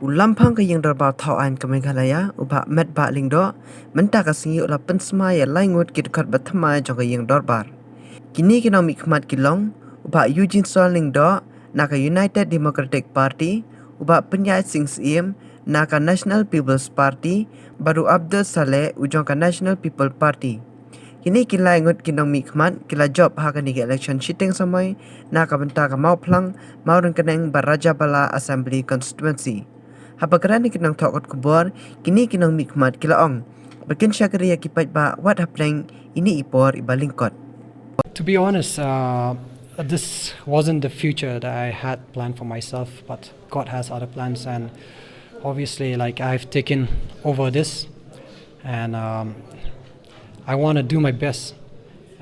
Ulampang ka Iing Dorbar Thaw Ain ka Meghalaya uba met ba lingdo menta ka singi ula pensmai lai ngut dkhot bathymmai jong ka Iing Dorbar. Kini kinong mikmat kilong uba Eugene Sol lingdo naka United Democratic Party uba penyai sing sim naka National People's Party baru Abdul Saleh ujong ka National People Party. Kini kilai ngut kinong mikmat kila job hakan ni election shitting samai naka benta ka mau plang mau ring keneng Baraja Bala Assembly Constituency. Hapakarani kinang thokot kubor kini kinang mikmat kila ong bakin syakriya kipat ba what happening ini ipor ibalingkot. To be honest, this wasn't the future that I had planned for myself, but God has other plans, and obviously like I've taken over this, and I want to do my best,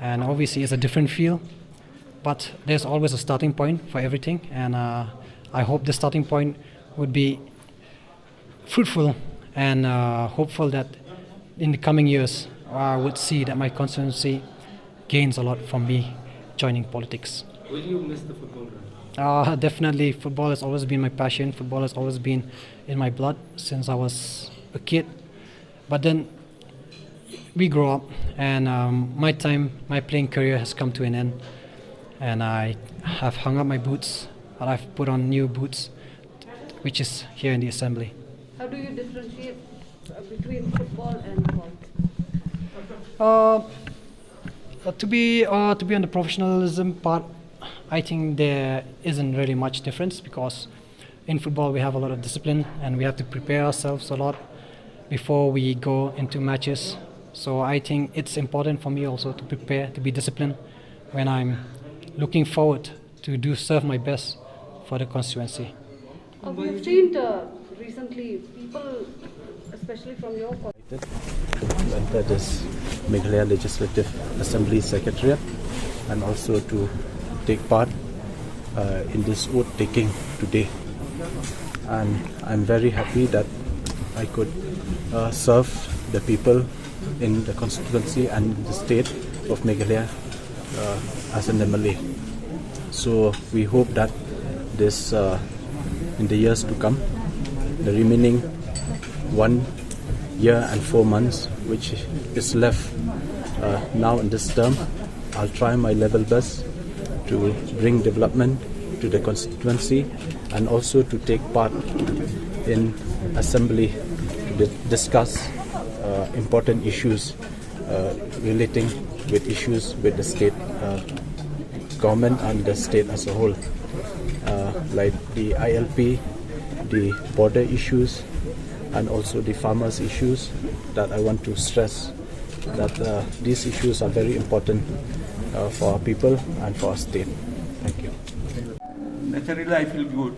and obviously it's a different field, but there's always a starting point for everything, and I hope the starting point would be fruitful, and hopeful that in the coming years I would see that my constituency gains a lot from me joining politics. Will you miss the football ground? Definitely, football has always been my passion. Football has always been in my blood since I was a kid. But then we grow up, and my playing career has come to an end, and I have hung up my boots, but I've put on new boots, which is here in the assembly. How do you differentiate between football and golf? To be on the professionalism part, I think there isn't really much difference, because in football we have a lot of discipline and we have to prepare ourselves a lot before we go into matches. So I think it's important for me also to prepare, to be disciplined when I'm looking forward to serve my best for the constituency. We have seen recently people, especially from your to enter this Meghalaya Legislative Assembly Secretariat and also to take part in this vote taking today. And I'm very happy that I could serve the people in the constituency and the state of Meghalaya as an MLA. So we hope that this in the years to come, the remaining 1 year and 4 months which is left now in this term, I'll try my level best to bring development to the constituency and also to take part in assembly to discuss important issues relating with issues with the state government and the state as a whole, like the ILP, the border issues, and also the farmers' issues. That I want to stress that these issues are very important for our people and for our state. Thank you. Naturally, I feel good.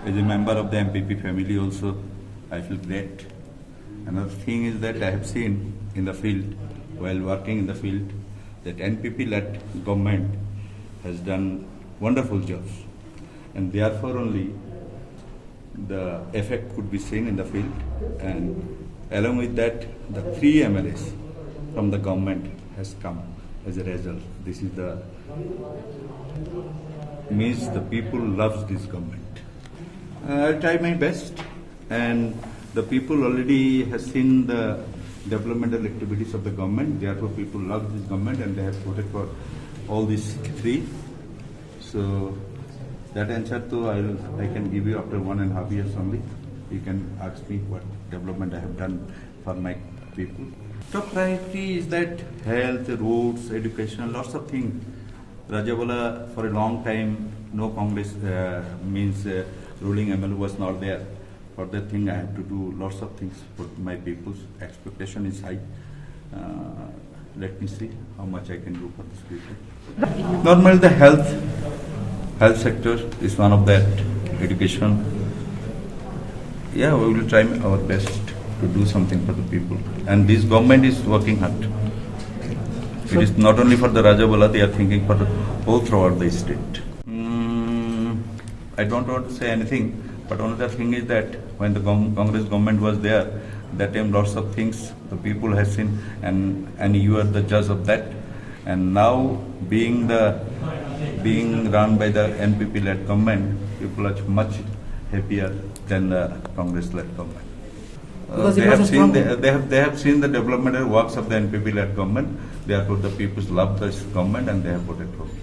As a member of the MPP family also, I feel great. Another thing is that I have seen in the field, while working in the field, that NPP-led government has done wonderful jobs, and therefore only the effect could be seen in the field. And along with that, the 3 MLAs from the government has come as a result. This is the means the people loves this government. I'll try my best, and the people already has seen the developmental activities of the government. Therefore, people love this government and they have voted for all these 3. So that answer too I can give you after 1.5 years only. You can ask me what development I have done for my people. Top priority is that health, roads, education, lots of things. Rajabala for a long time, no Congress ruling ML was not there. For that thing I have to do lots of things for my people's expectation is high. Let me see how much I can do for this people. Normally the health sector is one of that, education. Yeah, we will try our best to do something for the people. And this government is working hard. It is not only for the Rajabala, they are thinking for all throughout the state. I don't want to say anything, but another thing is that when the Congress government was there, that time lots of things the people have seen, and you are the judge of that. And now being run by the NPP-led government, people are much happier than the Congress-led government. Because They it was have a seen strong- they have seen the developmental works of the NPP-led government. Therefore, the people love this government and they have voted for it.